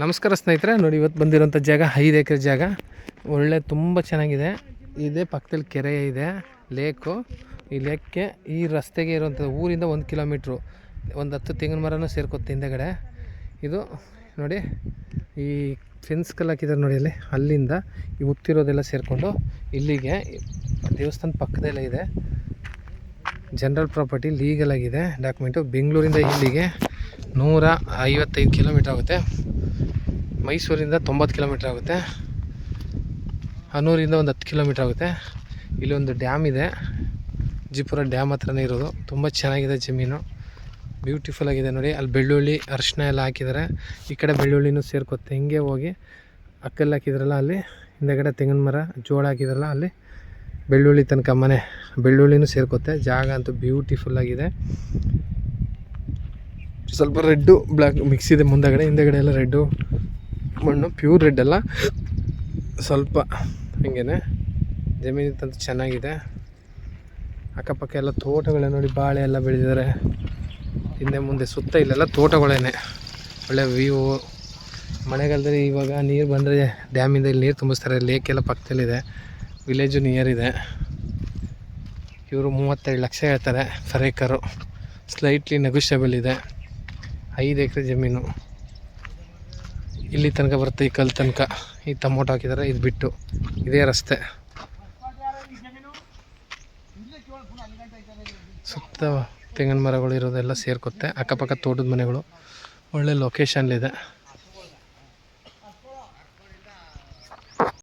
ನಮಸ್ಕಾರ ಸ್ನೇಹಿತರೆ, ನೋಡಿ ಇವತ್ತು ಬಂದಿರೋಂಥ ಜಾಗ 5 ಎಕರೆ ಜಾಗ. ಒಳ್ಳೆ ತುಂಬ ಚೆನ್ನಾಗಿದೆ. ಇದೇ ಪಕ್ಕದಲ್ಲಿ ಕೆರೆ ಇದೆ, ಲೇಕು. ಈ ಲೇಕ್ಗೆ ಈ ರಸ್ತೆಗೆ ಇರುವಂಥ ಊರಿಂದ 1 ಕಿಲೋಮೀಟ್ರು ಒಂದು 10 ತೆಂಗಿನ ಮರನೂ ಸೇರ್ಕೊತ್ತೆ ಹಿಂದೆಗಡೆ. ಇದು ನೋಡಿ ಈ ಫೆನ್ಸ್ ಕಲ್ಲು ಹಾಕಿದ್ದಾರೆ ನೋಡಿ, ಅಲ್ಲಿಂದ ಈ ಉತ್ತಿರೋದೆಲ್ಲ ಸೇರಿಕೊಂಡು ಇಲ್ಲಿಗೆ ದೇವಸ್ಥಾನ ಪಕ್ಕದಲ್ಲೇ ಇದೆ. ಜನರಲ್ ಪ್ರಾಪರ್ಟಿ, ಲೀಗಲ್ ಆಗಿದೆ ಡಾಕ್ಯುಮೆಂಟು. ಬೆಂಗಳೂರಿಂದ ಇಲ್ಲಿಗೆ 155 ಕಿಲೋಮೀಟ್ರ್ ಆಗುತ್ತೆ. ಮೈಸೂರಿಂದ 90 ಕಿಲೋಮೀಟ್ರ್ ಆಗುತ್ತೆ. ಹನೂರಿಂದ ಒಂದು 10 ಕಿಲೋಮೀಟ್ರ್ ಆಗುತ್ತೆ. ಇಲ್ಲಿ ಒಂದು ಡ್ಯಾಮ್ ಇದೆ, ಜಿಪುರ ಡ್ಯಾಮ್ ಹತ್ರನೇ ಇರೋದು. ತುಂಬ ಚೆನ್ನಾಗಿದೆ ಜಮೀನು, ಬ್ಯೂಟಿಫುಲ್ ಆಗಿದೆ ನೋಡಿ. ಅಲ್ಲಿ ಬೆಳ್ಳುಳ್ಳಿ ಅರಿಶಿನ ಎಲ್ಲ ಹಾಕಿದ್ದಾರೆ. ಈ ಕಡೆ ಬೆಳ್ಳುಳ್ಳಿನೂ ಸೇರ್ಕೊತ್ತೆ. ಹಿಂಗೆ ಹೋಗಿ ಅಕ್ಕಲ್ಲಿ ಹಾಕಿದ್ರಲ್ಲ ಅಲ್ಲಿ ಹಿಂದೆಗಡೆ ತೆಂಗಿನ ಮರ, ಜೋಳ ಹಾಕಿದ್ರಲ್ಲ ಅಲ್ಲಿ ಬೆಳ್ಳುಳ್ಳಿ ತನಕ ಮನೆ, ಬೆಳ್ಳುಳ್ಳಿನೂ ಸೇರ್ಕೊತ್ತೆ. ಜಾಗ ಅಂತೂ ಬ್ಯೂಟಿಫುಲ್ ಆಗಿದೆ. ಸ್ವಲ್ಪ ರೆಡ್ಡು ಬ್ಲ್ಯಾಕ್ ಮಿಕ್ಸ್ ಇದೆ ಮುಂದಗಡೆ, ಹಿಂದೆಗಡೆ ಎಲ್ಲ ರೆಡ್ಡು ಮಣ್ಣು, ಪ್ಯೂರ್ ರೆಡ್ ಅಲ್ಲ, ಸ್ವಲ್ಪ ಹಿಂಗೇ. ಜಮೀನಿತ್ತಂತೂ ಚೆನ್ನಾಗಿದೆ. ಅಕ್ಕಪಕ್ಕ ಎಲ್ಲ ತೋಟಗಳೇ ನೋಡಿ, ಬಾಳೆ ಎಲ್ಲ ಬೆಳೆದಿದ್ದಾರೆ ಹಿಂದೆ ಮುಂದೆ. ಸುತ್ತ ಇಲ್ಲೆಲ್ಲ ತೋಟಗಳೇನೆ. ಒಳ್ಳೆ ವ್ಯೂ. ಮಳೆಗಾಲದಲ್ಲಿ ಇವಾಗ ನೀರು ಬಂದರೆ ಡ್ಯಾಮಿಂದ ಇಲ್ಲಿ ನೀರು ತುಂಬಿಸ್ತಾರೆ. ಲೇಕೆಲ್ಲ ಪಕ್ಕದಲ್ಲಿದೆ, ವಿಲೇಜು ನಿಯರ್ ಇದೆ. ಇವರು 32 ಲಕ್ಷ ಹೇಳ್ತಾರೆ ಫರ್ ಏಕರು. ಸ್ಲೈಟ್ಲಿ ನೆಗೋಷಿಯಬಲ್ ಇದೆ. 5 ಎಕರೆ ಜಮೀನು. ಇಲ್ಲಿ ತನಕ ಬರುತ್ತೆ, ಈ ಕಲ್ಲು ತನಕ. ಈ ಟೊಮೊಟೊ ಹಾಕಿದ್ದಾರೆ, ಇದು ಬಿಟ್ಟು ಇದೇ ರಸ್ತೆ. ಸುತ್ತ ತೆಂಗಿನ ಮರಗಳು ಇರೋದೆಲ್ಲ ಸೇರ್ಕೊತ್ತೆ. ಅಕ್ಕಪಕ್ಕ ತೋಟದ ಮನೆಗಳು. ಒಳ್ಳೆ ಲೊಕೇಶನ್ಲಿದೆ.